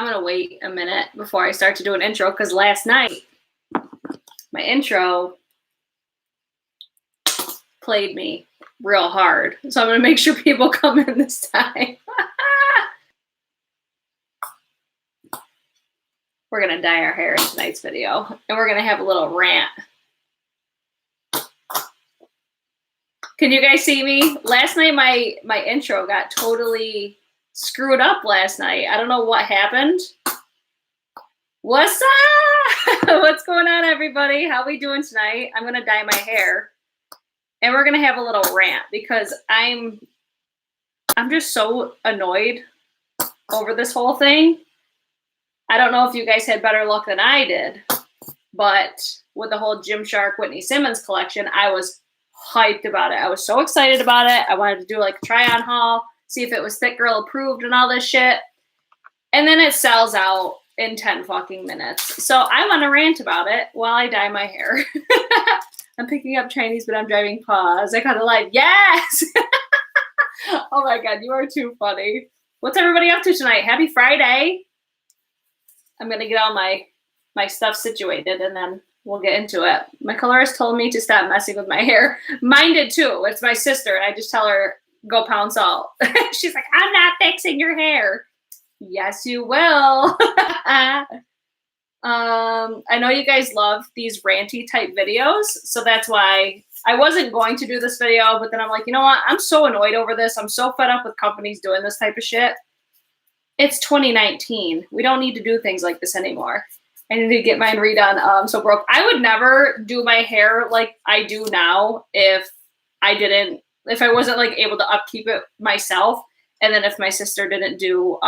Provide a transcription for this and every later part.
I'm going to wait a minute before I start to do an intro because last night my intro played me real hard. So I'm going to make sure people come in this time. We're going to dye our hair in tonight's video, and we're going to have a little rant. Can you guys see me? Last night, my intro got totally screwed up last night. I don't know what happened. What's up? What's going on, everybody? How we doing tonight? I'm going to dye my hair, and we're going to have a little rant because I'm just so annoyed over this whole thing. I don't know if you guys had better luck than I did, but with the whole GYMSHARK Whitney Simmons collection, I was hyped about it. I was so excited about it. I wanted to do like a try-on haul, see if it was Thick Girl approved and all this shit. And then it sells out in 10 fucking minutes. So I want to rant about it while I dye my hair. I'm picking up Chinese, but I'm driving pause. I got a live. Yes! Oh my God, you are too funny. What's everybody up to tonight? Happy Friday. I'm going to get all my stuff situated and then we'll get into it. My colorist told me to stop messing with my hair. Mine did too. It's my sister. And I just tell her, go pound salt. She's like, I'm not fixing your hair. Yes, you will. I know you guys love these ranty type videos. So that's why I wasn't going to do this video. But then I'm like, you know what? I'm so annoyed over this. I'm so fed up with companies doing this type of shit. It's 2019. We don't need to do things like this anymore. I need to get mine redone. I'm so broke. I would never do my hair like I do now if I wasn't like able to upkeep it myself. And then if my sister didn't do,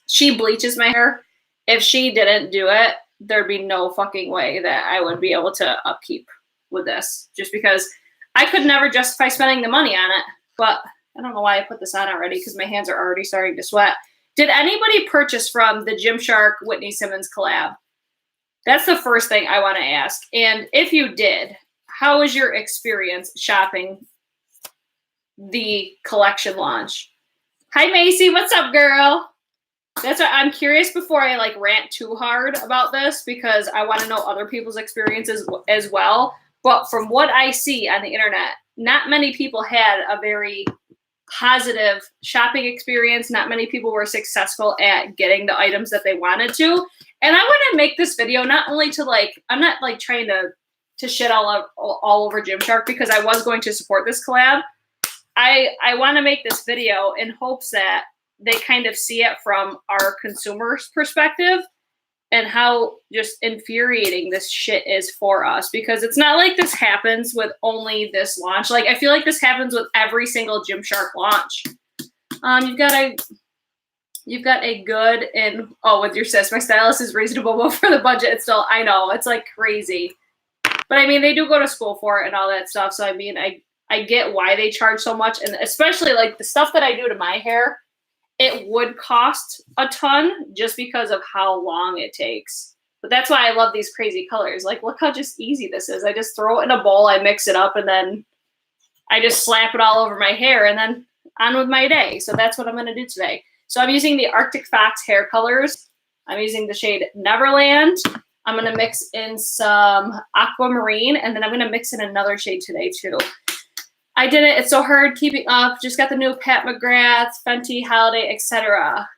she bleaches my hair. If she didn't do it, there'd be no fucking way that I would be able to upkeep with this. Just because I could never justify spending the money on it. But I don't know why I put this on already because my hands are already starting to sweat. Did anybody purchase from the GYMSHARK Whitney Simmons collab? That's the first thing I want to ask. And if you did, how was your experience shopping the collection launch? Hi, Macy. What's up, girl? That's what I'm curious before I like rant too hard about this because I want to know other people's experiences as well. But from what I see on the internet, not many people had a very positive shopping experience. Not many people were successful at getting the items that they wanted to. And I want to make this video not only to like, I'm not like trying to shit all over GYMSHARK because I was going to support this collab. I want to make this video in hopes that they kind of see it from our consumer's perspective and how just infuriating this shit is for us. Because it's not like this happens with only this launch. Like, I feel like this happens with every single GYMSHARK launch. You've got a good, and oh, with your sis, my stylist is reasonable, but for the budget, it's still, I know, it's like crazy. But I mean, they do go to school for it and all that stuff. So I mean, I get why they charge so much. And especially like the stuff that I do to my hair, it would cost a ton just because of how long it takes. But that's why I love these crazy colors. Like, look how just easy this is. I just throw it in a bowl, I mix it up, and then I just slap it all over my hair and then on with my day. So that's what I'm going to do today. So I'm using the Arctic Fox hair colors. I'm using the shade Neverland. I'm going to mix in some Aquamarine, and then I'm going to mix in another shade today too. I did it. It's so hard keeping up. Just got the new Pat McGrath, Fenty, Holiday, etc.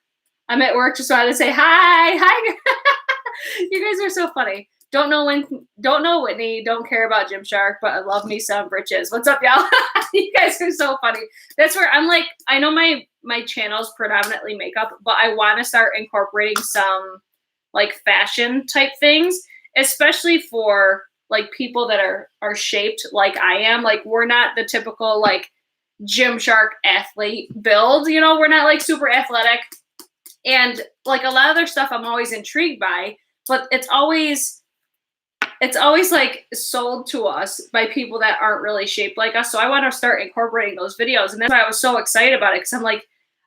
I'm at work. Just wanted to say hi. Hi. You guys are so funny. Don't know Whitney. Don't care about GYMSHARK, but I love me some BRITCHES. What's up, y'all? You guys are so funny. That's where I'm like, I know my channel's predominantly makeup, but I want to start incorporating some like fashion type things, especially for like people that are shaped like I am. Like, we're not the typical like GYMSHARK athlete build, you know, we're not like super athletic. And like a lot of their stuff I'm always intrigued by, but it's always like sold to us by people that aren't really shaped like us. So I want to start incorporating those videos. And that's why I was so excited about it. Cause I'm like,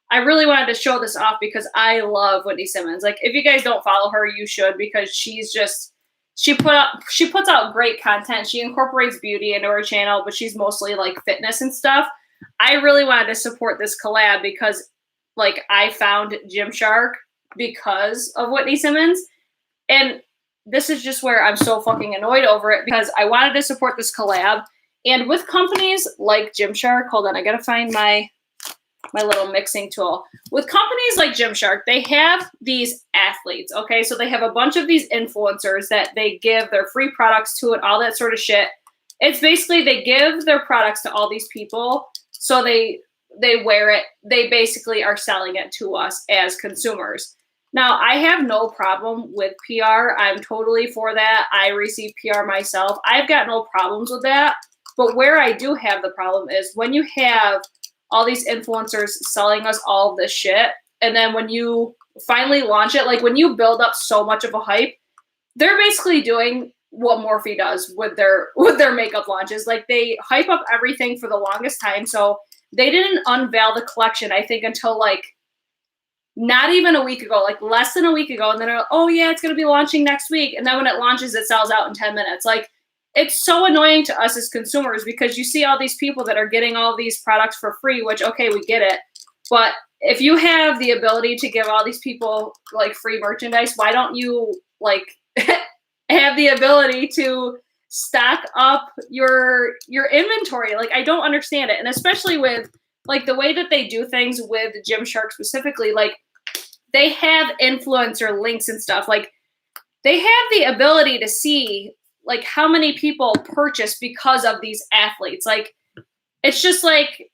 I really wanted to show this off because I love Whitney Simmons. Like, if you guys don't follow her, you should, because she's just, she puts out great content. She incorporates beauty into her channel, but she's mostly like fitness and stuff. I really wanted to support this collab because like I found GYMSHARK because of Whitney Simmons. And this is just where I'm so fucking annoyed over it, because I wanted to support this collab. And with companies like GYMSHARK, hold on, I gotta find my little mixing tool. With companies like GYMSHARK, they have these athletes, okay? So they have a bunch of these influencers that they give their free products to and all that sort of shit. It's basically they give their products to all these people, so they wear it. They basically are selling it to us as consumers. Now, I have no problem with PR. I'm totally for that. I receive PR myself. I've got no problems with that. But where I do have the problem is when you have all these influencers selling us all of this shit, and then when you finally launch it, like when you build up so much of a hype, they're basically doing what Morphe does with their makeup launches. Like they hype up everything for the longest time. So they didn't unveil the collection, I think, until like not even a week ago, like less than a week ago. And then, oh yeah, it's going to be launching next week. And then when it launches, it sells out in 10 minutes. Like, it's so annoying to us as consumers, because you see all these people that are getting all these products for free, which, okay, we get it. But if you have the ability to give all these people like free merchandise, why don't you like have the ability to stock up your inventory? Like, I don't understand it. And especially with like the way that they do things with GYMSHARK specifically, like they have influencer links and stuff. Like they have the ability to see like how many people purchase because of these athletes. Like it's just like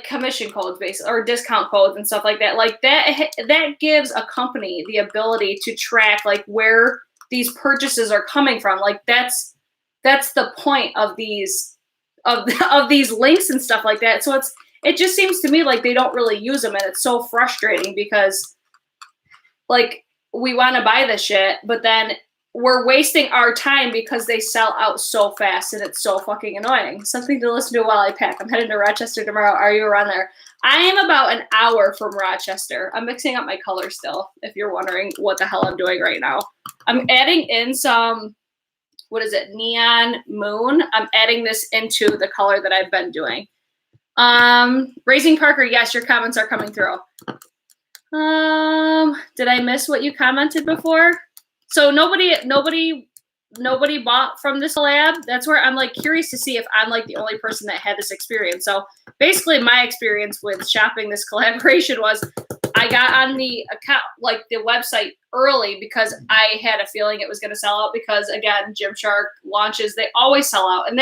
commission codes based or discount codes and stuff like that. Like that gives a company the ability to track like where these purchases are coming from. Like that's the point of these of these links and stuff like that. So it just seems to me like they don't really use them, and it's so frustrating because like we want to buy this shit, but then we're wasting our time because they sell out so fast, and it's so fucking annoying. Something to listen to while I pack. I'm heading to Rochester tomorrow. Are you around there? I am about an hour from Rochester. I'm mixing up my colors still, if you're wondering what the hell I'm doing right now. I'm adding in some, what is it, Neon Moon. I'm adding this into the color that I've been doing. Raising Parker, yes, your comments are coming through. Did I miss what you commented before? So nobody bought from this collab. That's where I'm like curious to see if I'm like the only person that had this experience. So basically my experience with shopping this collaboration was I got on the account, like the website early, because I had a feeling it was going to sell out, because again, GYMSHARK launches, they always sell out. And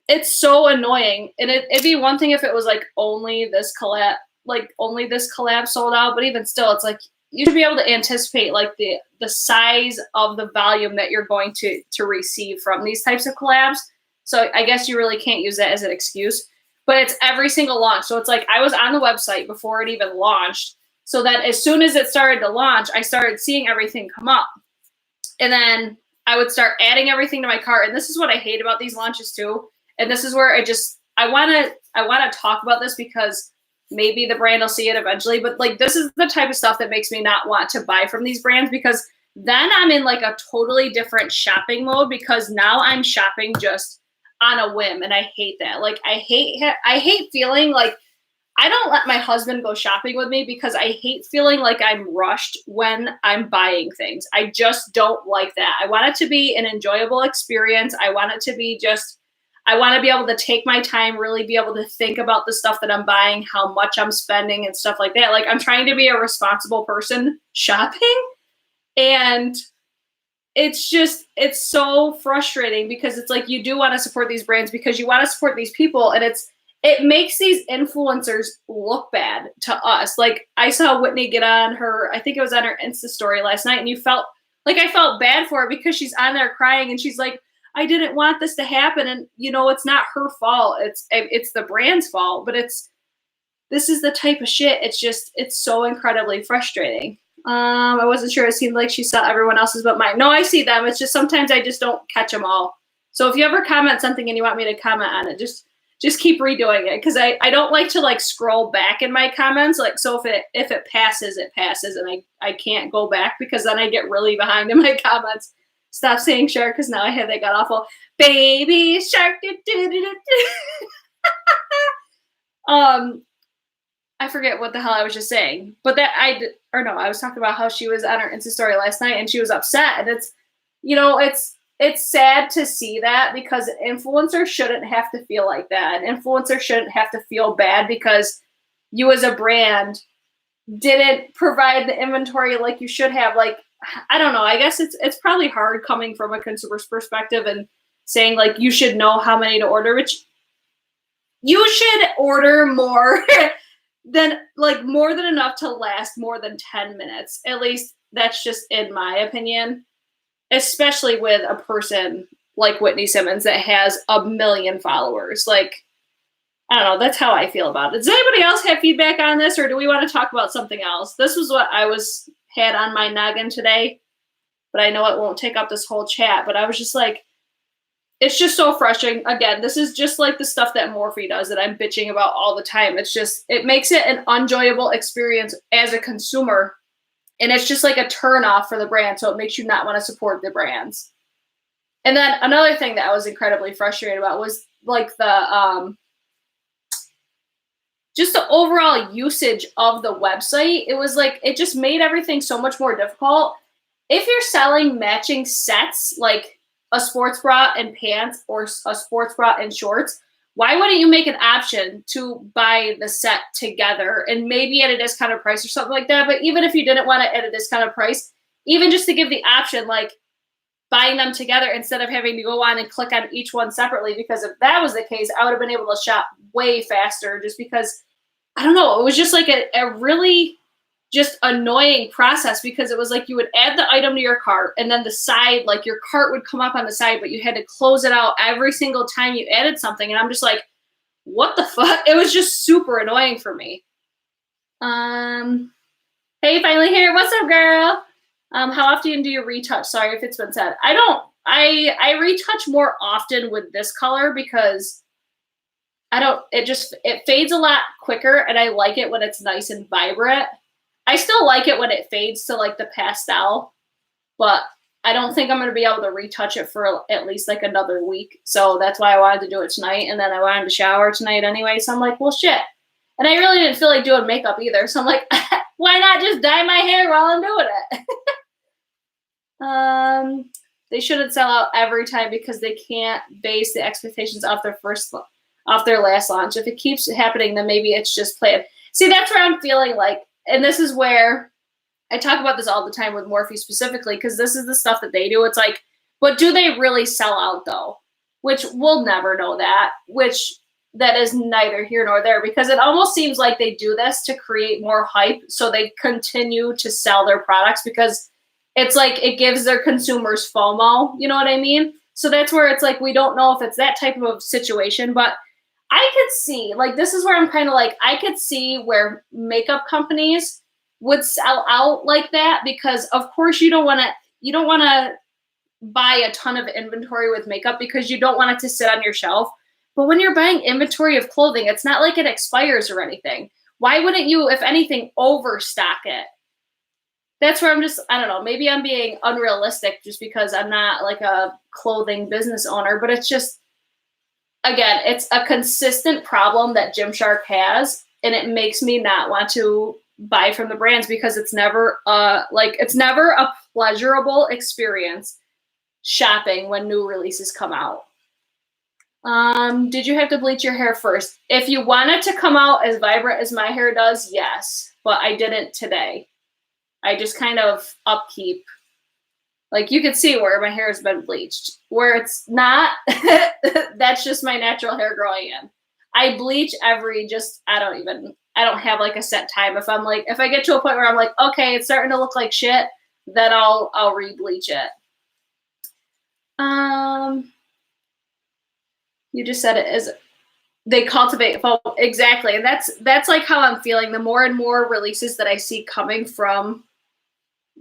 it's so annoying. And it'd be one thing if it was like only this collab sold out, but even still, it's like you should be able to anticipate like the size of the volume that you're going to receive from these types of collabs. So I guess you really can't use that as an excuse, but it's every single launch. So it's like I was on the website before it even launched, so that as soon as it started to launch, I started seeing everything come up, and then I would start adding everything to my cart. And this is what I hate about these launches too. And this is where I want to talk about this, because maybe the brand will see it eventually, but like this is the type of stuff that makes me not want to buy from these brands, because then I'm in like a totally different shopping mode, because now I'm shopping just on a whim, and I hate that. Like I hate feeling like I don't let my husband go shopping with me, because I hate feeling like I'm rushed when I'm buying things. I just don't like that. I want it to be an enjoyable experience. I want it to be I want to be able to take my time, really be able to think about the stuff that I'm buying, how much I'm spending and stuff like that. Like I'm trying to be a responsible person shopping. And it's so frustrating, because it's like you do want to support these brands because you want to support these people. And it makes these influencers look bad to us. Like I saw Whitney get on I think it was on her Insta story last night, and I felt bad for her, because she's on there crying and she's like, I didn't want this to happen. And it's not her fault. It's the brand's fault, but this is the type of shit. It's so incredibly frustrating. I wasn't sure. It seemed like she saw everyone else's but mine. No, I see them. It's just sometimes I just don't catch them all. So if you ever comment something and you want me to comment on it, just keep redoing it, because I don't like to like scroll back in my comments. Like, so if it passes, it passes, and I can't go back, because then I get really behind in my comments. Stop saying shark, because now I have that god awful baby shark. I forget what the hell I was just saying, but that or no, I was talking about how she was on her Insta story last night and she was upset. And it's, you know, it's sad to see that because an influencer shouldn't have to feel like that. An influencer shouldn't have to feel bad because you as a brand didn't provide the inventory like you should have. Like, I don't know. I guess it's probably hard coming from a consumer's perspective and saying like you should know how many to order, which you should order more than like more than enough to last more than 10 minutes. At least that's just in my opinion, especially with a person like Whitney Simmons that has 1 million followers. Like, I don't know. That's how I feel about it. Does anybody else have feedback on this, or do we want to talk about something else? This was what I had on my noggin today, but I know it won't take up this whole chat. But I was just like, it's just so frustrating. Again, this is just like the stuff that Morphe does that I'm bitching about all the time. It's just, it makes it an enjoyable experience as a consumer, and it's just like a turn off for the brand. So it makes you not want to support the brands. And then another thing that I was incredibly frustrated about was like the just the overall usage of the website. It was like, it just made everything so much more difficult. If you're selling matching sets, like a sports bra and pants or a sports bra and shorts, why wouldn't you make an option to buy the set together and maybe at a discounted price or something like that? But even if you didn't want it at a discounted price, even just to give the option, like buying them together instead of having to go on and click on each one separately, because if that was the case, I would have been able to shop way faster just because, I don't know, it was just like a really just annoying process because it was like you would add the item to your cart and then the side, like your cart would come up on the side, but you had to close it out every single time you added something. And I'm just like, what the fuck? It was just super annoying for me. Hey, finally here. What's up, girl? How often do you retouch? Sorry if it's been said. I retouch more often with this color because it fades a lot quicker and I like it when it's nice and vibrant. I still like it when it fades to like the pastel, but I don't think I'm going to be able to retouch it for at least like another week. So that's why I wanted to do it tonight. And then I wanted to shower tonight anyway. So I'm like, well, shit. And I really didn't feel like doing makeup either. So I'm like, why not just dye my hair while I'm doing it? They shouldn't sell out every time because they can't base the expectations off their last launch. If it keeps happening, then maybe it's just planned. See, that's where I'm feeling like, and this is where I talk about this all the time with Morphe specifically, because this is the stuff that they do. It's like, but do they really sell out though? Which we'll never know that, which that is neither here nor there, because it almost seems like they do this to create more hype so they continue to sell their products because it's like it gives their consumers FOMO, you know what I mean? So that's where it's like, we don't know if it's that type of situation, but I could see, like, this is where I'm kind of like, I could see where makeup companies would sell out like that because, of course, you don't want to buy a ton of inventory with makeup because you don't want it to sit on your shelf. But when you're buying inventory of clothing, it's not like it expires or anything. Why wouldn't you, if anything, overstock it? That's where I'm just, I don't know, maybe I'm being unrealistic just because I'm not like a clothing business owner, but it's just, again, it's a consistent problem that Gymshark has, and it makes me not want to buy from the brands because it's never a pleasurable experience shopping when new releases come out. Did you have to bleach your hair first? If you want it to come out as vibrant as my hair does, yes, but I didn't today. I just kind of upkeep. Like you could see where my hair has been bleached. Where it's not, that's just my natural hair growing in. I bleach I don't have like a set time. If I get to a point where I'm like, okay, it's starting to look like shit, then I'll re-bleach it. You just said it is, they cultivate FOMO. Exactly. And that's like how I'm feeling. The more and more releases that I see coming from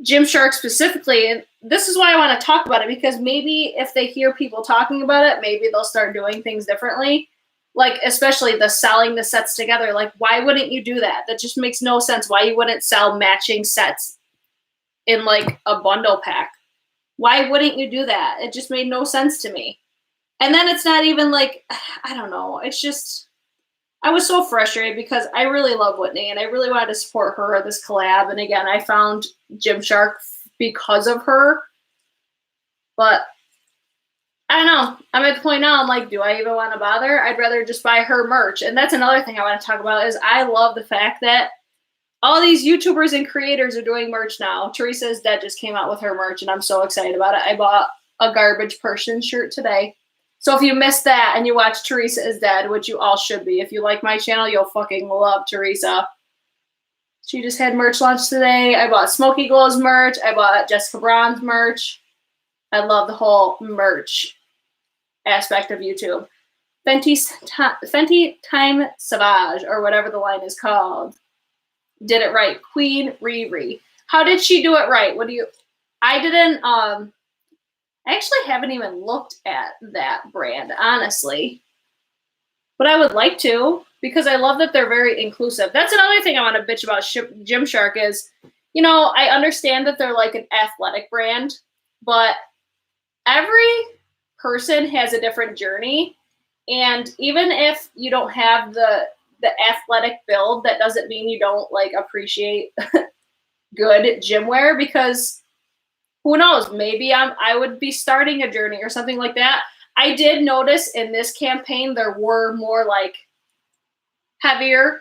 Gymshark specifically, and this is why I want to talk about it, because maybe if they hear people talking about it, maybe they'll start doing things differently. Like, especially the selling the sets together. Like, why wouldn't you do that? That just makes no sense. Why you wouldn't sell matching sets in like a bundle pack? Why wouldn't you do that? It just made no sense to me. And then it's not even like, I don't know. It's just, I was so frustrated because I really love Whitney and I really wanted to support her at this collab. And again, I found GYMSHARK because of her. But I don't know. I'm at the point now, I'm like, do I even want to bother? I'd rather just buy her merch. And that's another thing I want to talk about is I love the fact that all these YouTubers and creators are doing merch now. Teresa is Dead just came out with her merch, and I'm so excited about it. I bought a Garbage Person shirt today. So if you missed that and you watch Teresa is Dead, which you all should be, if you like my channel, you'll fucking love Teresa. She just had merch launch today. I bought Smokey Glow's merch. I bought Jessica Braun's merch. I love the whole merch aspect of YouTube. Fenty Time Savage, or whatever the line is called, did it right. Queen Riri. How did she do it right? What do you... I didn't... I actually haven't even looked at that brand, honestly. But I would like to, because I love that they're very inclusive. That's another thing I want to bitch about GYMSHARK is, you know, I understand that they're like an athletic brand, but every person has a different journey. And even if you don't have the athletic build, that doesn't mean you don't like appreciate good gym wear, because who knows, maybe I would be starting a journey or something like that. I did notice in this campaign there were more like heavier,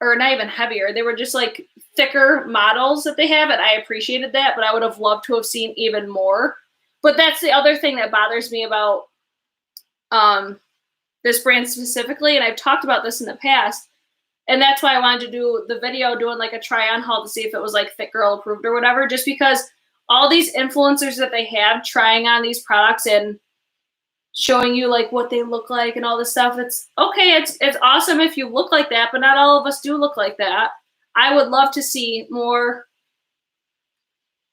or not even heavier, they were just like thicker models that they have, and I appreciated that, but I would have loved to have seen even more. But that's the other thing that bothers me about this brand specifically, and I've talked about this in the past, and that's why I wanted to do the video doing like a try-on haul to see if it was like Fit Girl approved or whatever, just because all these influencers that they have trying on these products and showing you like what they look like and all this stuff, it's okay, it's awesome if you look like that, but not all of us do look like that. I would love to see more...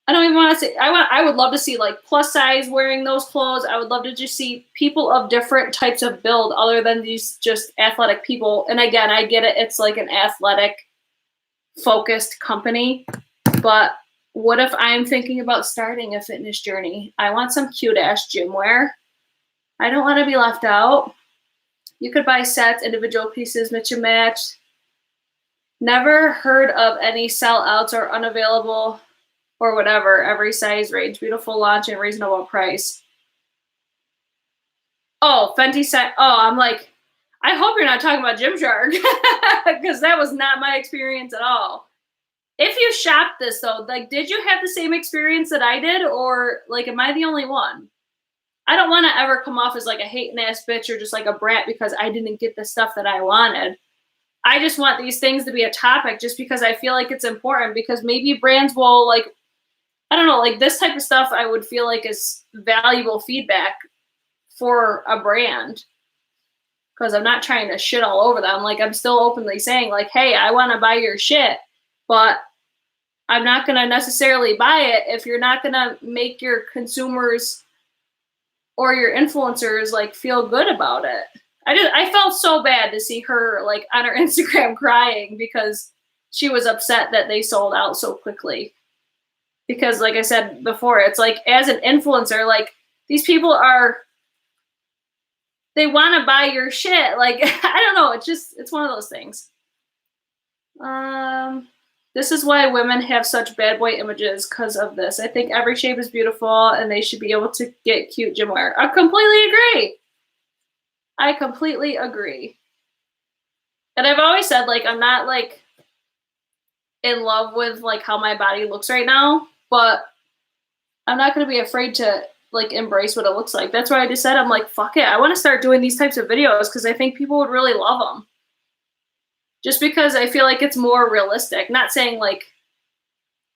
I don't even want to say, I would love to see like plus size wearing those clothes. I would love to just see people of different types of build other than these just athletic people. And again, I get it. It's like an athletic focused company, but what if I'm thinking about starting a fitness journey? I want some cute ass gym wear. I don't want to be left out. You could buy sets, individual pieces, mix and match. Never heard of any sellouts or unavailable or whatever, every size range, beautiful launch and reasonable price. Oh, Fenty set. Oh, I'm like, I hope you're not talking about GYMSHARK, because that was not my experience at all. If you shopped this though, like, did you have the same experience that I did, or like, am I the only one? I don't want to ever come off as like a hating ass bitch or just like a brat because I didn't get the stuff that I wanted. I just want these things to be a topic just because I feel like it's important, because maybe brands will like, I don't know, like this type of stuff I would feel like is valuable feedback for a brand, because I'm not trying to shit all over them. Like, I'm still openly saying like, hey, I want to buy your shit, but I'm not going to necessarily buy it if you're not going to make your consumers or your influencers like feel good about it. I felt so bad to see her like on her Instagram crying because she was upset that they sold out so quickly. Because like I said before, it's like as an influencer, like these people are, they want to buy your shit. Like, I don't know. It's one of those things. This is why women have such bad boy images, because of this. I think every shape is beautiful and they should be able to get cute gym wear. I completely agree. I completely agree. And I've always said, like, I'm not like in love with like how my body looks right now, but I'm not going to be afraid to like embrace what it looks like. That's why I just said, I'm like, fuck it. I want to start doing these types of videos because I think people would really love them. Just because I feel like it's more realistic. Not saying like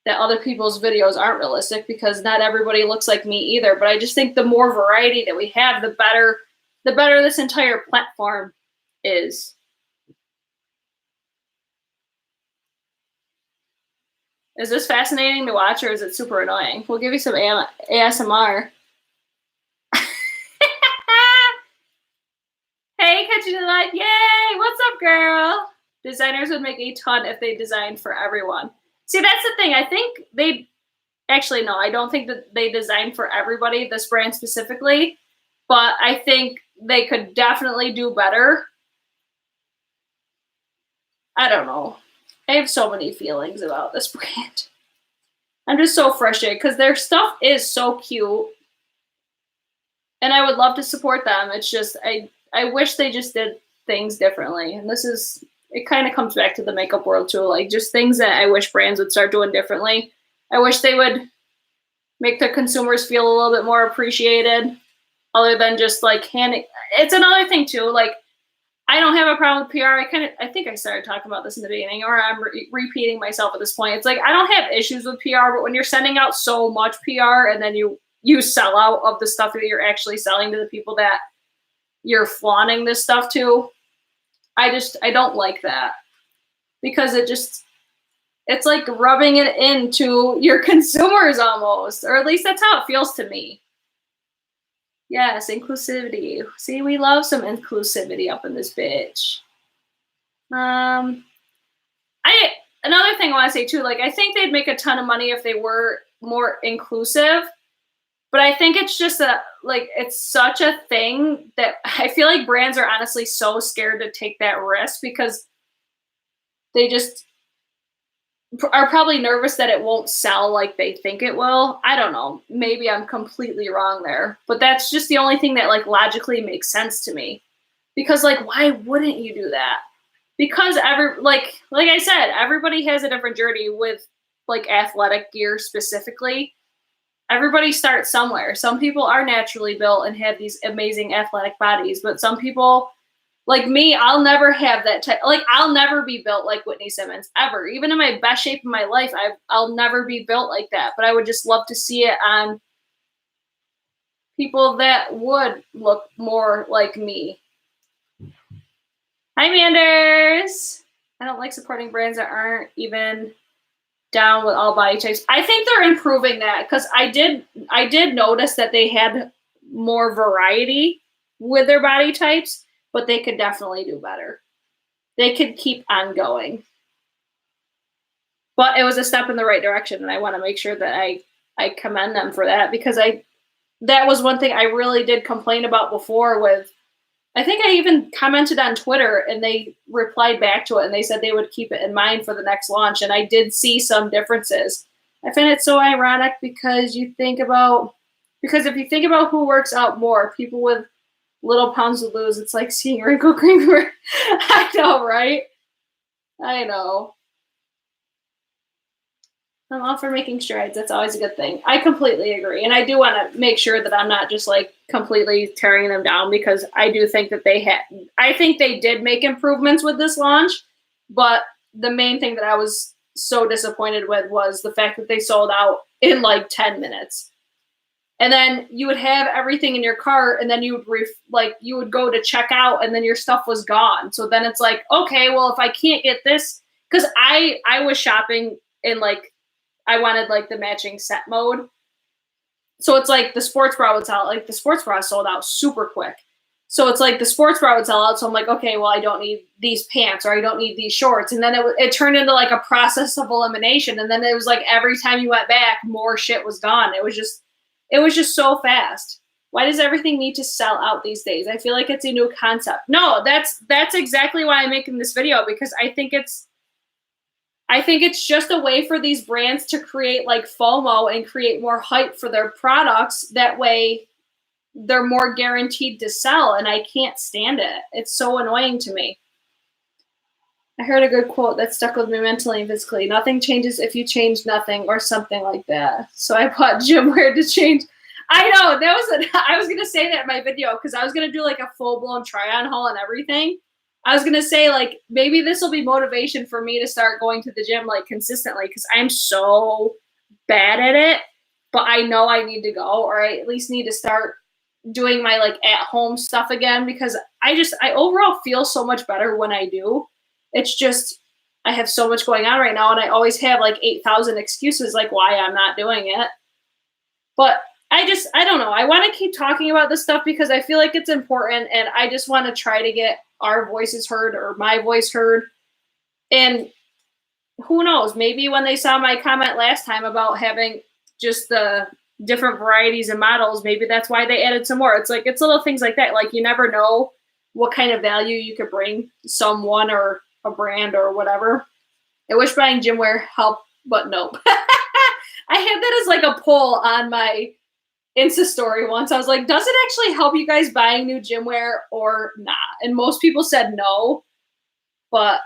that other people's videos aren't realistic, because not everybody looks like me either. But I just think the more variety that we have, the better this entire platform is. Is this fascinating to watch, or is it super annoying? We'll give you some ASMR. Hey, catching the light. Yay! What's up, girl? Designers would make a ton if they designed for everyone. See, that's the thing. I think they... Actually, no, I don't think that they designed for everybody, this brand specifically. But I think they could definitely do better I don't know. I have so many feelings about this brand. I'm just so frustrated because their stuff is so cute. And I would love to support them. It's just, I wish they just did things differently. And this is, it kind of comes back to the makeup world too. Like just things that I wish brands would start doing differently. I wish they would make their consumers feel a little bit more appreciated other than just like handing. It's another thing too. Like I don't have a problem with PR. I think I started talking about this in the beginning, or I'm repeating myself at this point. It's like, I don't have issues with PR, but when you're sending out so much PR and then you sell out of the stuff that you're actually selling to the people that you're flaunting this stuff to, I don't like that, because it's like rubbing it into your consumers almost, or at least that's how it feels to me. Yes, inclusivity. See, we love some inclusivity up in this bitch. Another thing I want to say too, like I think they'd make a ton of money if they were more inclusive, but I think it's just it's such a thing that I feel like brands are honestly so scared to take that risk because they just are probably nervous that it won't sell like they think it will. I don't know. Maybe I'm completely wrong there, but that's just the only thing that like logically makes sense to me. Because like, why wouldn't you do that? Because like I said, everybody has a different journey with like athletic gear specifically. Everybody starts somewhere. Some people are naturally built and have these amazing athletic bodies, but some people, like me, I'll never have that type. Like I'll never be built like Whitney Simmons ever. Even in my best shape of my life, I'll never be built like that. But I would just love to see it on people that would look more like me. Hi, Manders. I don't like supporting brands that aren't even down with all body types. I think they're improving that because I did notice that they had more variety with their body types. But they could definitely do better. They could keep on going. But it was a step in the right direction, and I want to make sure that I commend them for that, because that was one thing I really did complain about before with, I think I even commented on Twitter, and they replied back to it, and they said they would keep it in mind for the next launch, and I did see some differences. I find it so ironic because if you think about who works out more, people with little pounds to lose, it's like seeing wrinkle cream. I know, right? I know. I'm all for making strides. That's always a good thing. I completely agree. And I do want to make sure that I'm not just like completely tearing them down, because I do think that I think they did make improvements with this launch, but the main thing that I was so disappointed with was the fact that they sold out in like 10 minutes. And then you would have everything in your cart, and then you would go to check out, and then your stuff was gone. So then it's like, okay, well, if I can't get this, because I was shopping in like, I wanted like the matching set mode. So it's like the sports bra would sell, like the sports bra sold out super quick. So it's like the sports bra would sell out. So I'm like, okay, well, I don't need these pants, or I don't need these shorts. And then it turned into like a process of elimination. And then it was like every time you went back, more shit was gone. It was just so fast. Why does everything need to sell out these days? I feel like it's a new concept. No, that's exactly why I'm making this video, because I think it's just a way for these brands to create like FOMO and create more hype for their products. That way they're more guaranteed to sell, and I can't stand it. It's so annoying to me. I heard a good quote that stuck with me mentally and physically. Nothing changes if you change nothing, or something like that. So I bought gym wear to change. I know, I was going to say that in my video, because I was going to do like a full-blown try-on haul and everything. I was going to say like, maybe this will be motivation for me to start going to the gym like consistently, because I'm so bad at it, but I know I need to go, or I at least need to start doing my like at-home stuff again, because I overall feel so much better when I do. It's just, I have so much going on right now, and I always have like 8,000 excuses like why I'm not doing it. But I don't know. I want to keep talking about this stuff because I feel like it's important, and I just want to try to get our voices heard, or my voice heard. And who knows, maybe when they saw my comment last time about having just the different varieties and models, maybe that's why they added some more. It's little things like that. Like, you never know what kind of value you could bring someone or a brand or whatever. I wish buying gym wear helped, but nope. I had that as like a poll on my Insta story once. I was like, does it actually help you guys buying new gym wear or not? And most people said no, but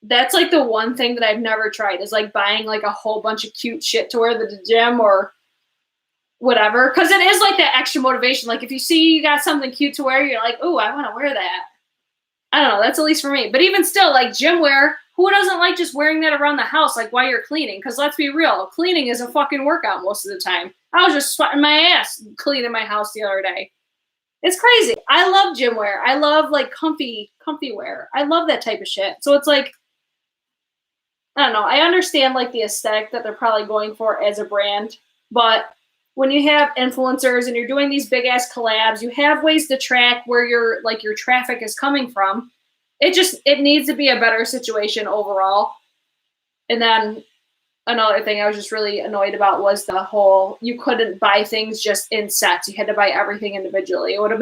that's like the one thing that I've never tried is like buying like a whole bunch of cute shit to wear to the gym or whatever. Cause it is like that extra motivation. Like if you see you got something cute to wear, you're like, oh, I want to wear that. I don't know. That's at least for me. But even still, like gym wear, who doesn't like just wearing that around the house, like while you're cleaning? Because let's be real, cleaning is a fucking workout most of the time. I was just sweating my ass cleaning my house the other day. It's crazy. I love gym wear. I love like comfy wear. I love that type of shit. So it's like, I don't know. I understand like the aesthetic that they're probably going for as a brand, but when you have influencers and you're doing these big ass collabs, you have ways to track where your traffic is coming from. It needs to be a better situation overall. And then another thing I was just really annoyed about was the whole, you couldn't buy things just in sets. You had to buy everything individually. It would have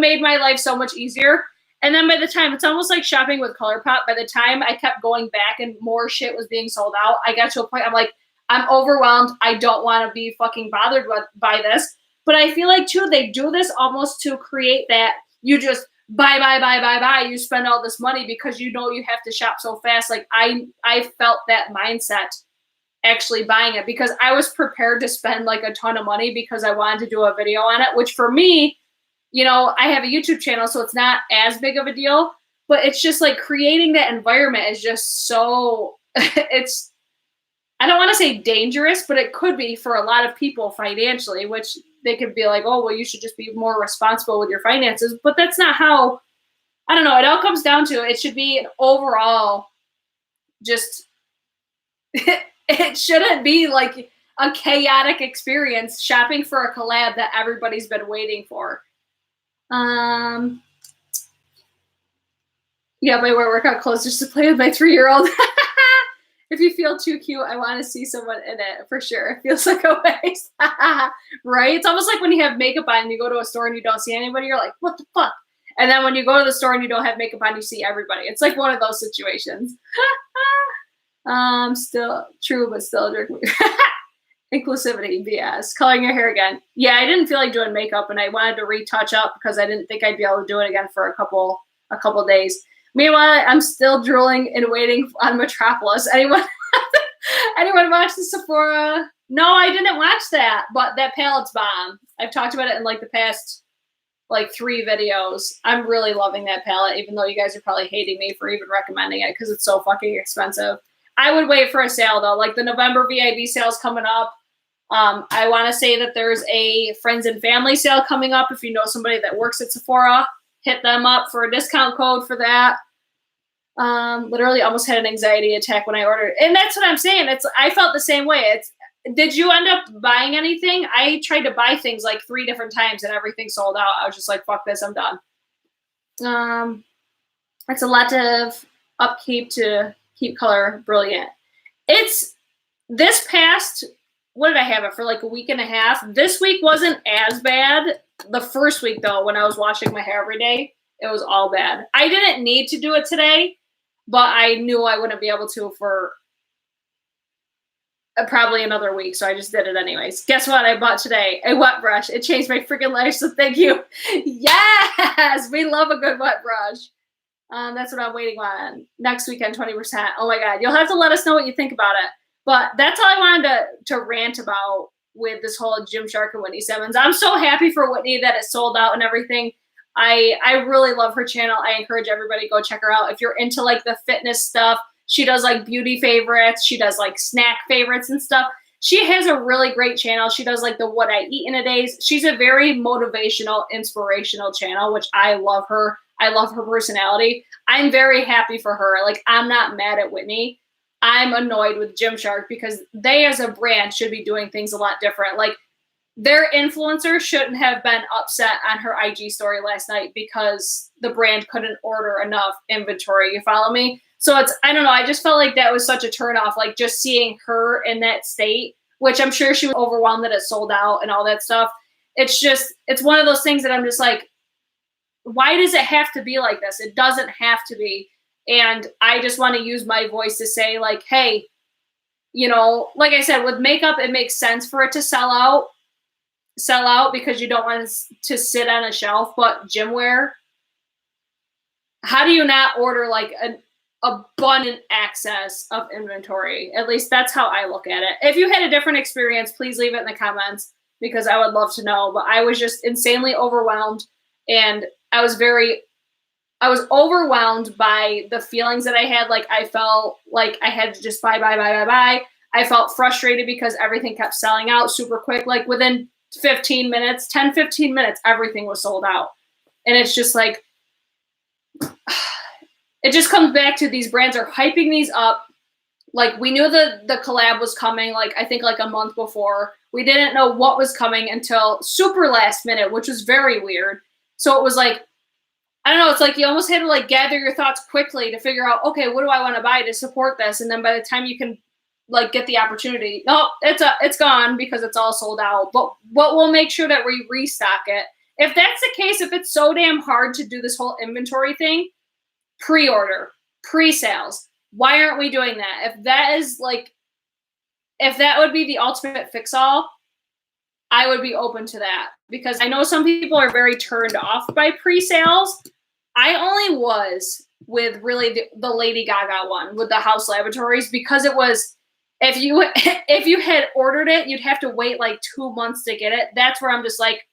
made my life so much easier. And then by the time, it's almost like shopping with ColourPop. By the time I kept going back and more shit was being sold out, I got to a point, I'm like, I'm overwhelmed. I don't want to be fucking bothered by this. But I feel like, too, they do this almost to create that you just buy. You spend all this money because you know you have to shop so fast. Like, I felt that mindset actually buying it because I was prepared to spend, like, a ton of money because I wanted to do a video on it, which for me, you know, I have a YouTube channel, so it's not as big of a deal. But it's just, like, creating that environment is just so – I don't want to say dangerous, but it could be for a lot of people financially, which they could be like, oh, well, you should just be more responsible with your finances. But that's not how, I don't know. It all comes down to it should be an overall just, it shouldn't be like a chaotic experience shopping for a collab that everybody's been waiting for. Yeah, my workout clothes just to play with my 3-year-old. If you feel too cute, I want to see someone in it for sure. It feels like a waste. Right? It's almost like when you have makeup on and you go to a store and you don't see anybody, you're like, what the fuck? And then when you go to the store and you don't have makeup on, you see everybody. It's like one of those situations. Still true, but still a jerk. Inclusivity, BS. Coloring your hair again. Yeah, I didn't feel like doing makeup and I wanted to retouch up because I didn't think I'd be able to do it again for a couple days. Meanwhile, I'm still drooling and waiting on Metropolis. Anyone watch the Sephora? No, I didn't watch that, but that palette's bomb. I've talked about it in like the past like 3 videos. I'm really loving that palette, even though you guys are probably hating me for even recommending it because it's so fucking expensive. I would wait for a sale though. Like the November VIB sale's coming up. I want to say that there's a friends and family sale coming up. If you know somebody that works at Sephora, hit them up for a discount code for that. Literally almost had an anxiety attack when I ordered. And that's what I'm saying. I felt the same way. Did you end up buying anything? I tried to buy things like 3 different times and everything sold out. I was just like, fuck this, I'm done. It's a lot of upkeep to keep color brilliant. It's this past, what did I have it for like a week and a half? This week wasn't as bad. The first week though, when I was washing my hair every day, it was all bad. I didn't need to do it today, but I knew I wouldn't be able to for probably another week, so I just did it anyways. Guess what I bought today? A wet brush. It changed my freaking life, so thank you. Yes! We love a good wet brush. That's what I'm waiting on. Next weekend, 20%. Oh my God. You'll have to let us know what you think about it. But that's all I wanted to rant about with this whole GYMSHARK and Whitney Simmons. I'm so happy for Whitney that it sold out and everything. I really love her channel. I encourage everybody to go check her out. If you're into like the fitness stuff, she does like beauty favorites. She does like snack favorites and stuff. She has a really great channel. She does like the what I eat in a day. She's a very motivational, inspirational channel, which I love her. I love her personality. I'm very happy for her. Like, I'm not mad at Whitney. I'm annoyed with GYMSHARK because they as a brand should be doing things a lot different. Like, their influencer shouldn't have been upset on her IG story last night because the brand couldn't order enough inventory. You follow me? So I don't know. I just felt like that was such a turnoff. Like, just seeing her in that state, which I'm sure she was overwhelmed that it sold out and all that stuff. It's one of those things that I'm just like, why does it have to be like this? It doesn't have to be. And I just want to use my voice to say like, hey, you know, like I said, with makeup, it makes sense for it to sell out because you don't want to sit on a shelf. But gym wear, how do you not order like an abundant access of inventory? At least that's how I look at it. If you had a different experience, please leave it in the comments because I would love to know. But I was just insanely overwhelmed, and I was overwhelmed by the feelings that I had. Like I felt like I had to just buy. I felt frustrated because everything kept selling out super quick. Like within 15 minutes, everything was sold out. And it's just like, it just comes back to these brands are hyping these up. Like we knew the collab was coming, like I think like a month before. We didn't know what was coming until super last minute, which was very weird. So it was like, I don't know, it's like you almost had to like gather your thoughts quickly to figure out, okay, what do I want to buy to support this? And then by the time you can like get the opportunity, no, it's gone because it's all sold out. But we'll make sure that we restock it. If that's the case, if it's so damn hard to do this whole inventory thing, pre-order, pre-sales. Why aren't we doing that? If that would be the ultimate fix-all, I would be open to that because I know some people are very turned off by pre-sales. I only was with really the Lady Gaga one with the House Laboratories because it was, if you had ordered it, you'd have to wait like 2 months to get it. That's where I'm just like,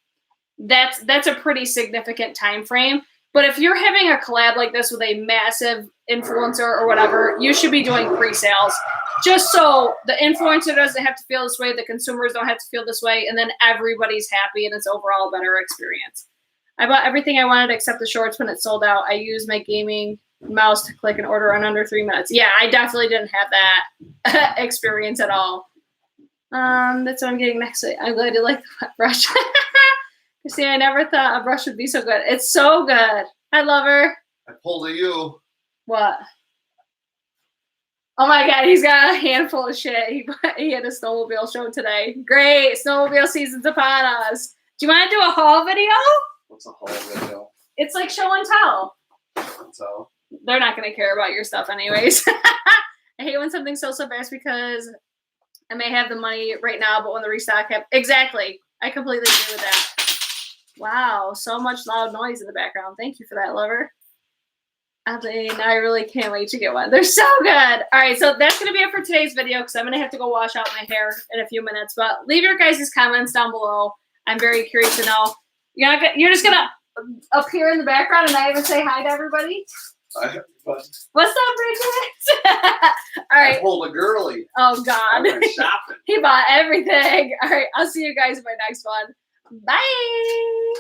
that's a pretty significant time frame. But if you're having a collab like this with a massive influencer or whatever, you should be doing pre-sales just so the influencer doesn't have to feel this way, the consumers don't have to feel this way, and then everybody's happy and it's overall a better experience. I bought everything I wanted except the shorts when it sold out. I used my gaming mouse to click and order in under 3 minutes. Yeah, I definitely didn't have that experience at all. That's what I'm getting next week. I'm glad you like the wet brush. See, I never thought a brush would be so good. It's so good. I love her. I pulled a you. What? Oh my God, he's got a handful of shit. He had a snowmobile show today. Great, snowmobile season's upon us. Do you want to do a haul video? What's a haul video? It's like show and tell. So they're not going to care about your stuff anyways. I hate when something's so fast because I may have the money right now, but when the restock happens. Exactly. I completely agree with that. Wow, so much loud noise in the background. Thank you for that, lover. Now I really can't wait to get one. They're so good. All right, so that's going to be it for today's video because I'm going to have to go wash out my hair in a few minutes. But leave your guys' comments down below. I'm very curious to know. You're just going to appear in the background and not even say hi to everybody? I have fun. What's up, Bridget? All right. I pulled a girly. Oh, God. I went shopping. He bought everything. All right, I'll see you guys in my next one. Bye.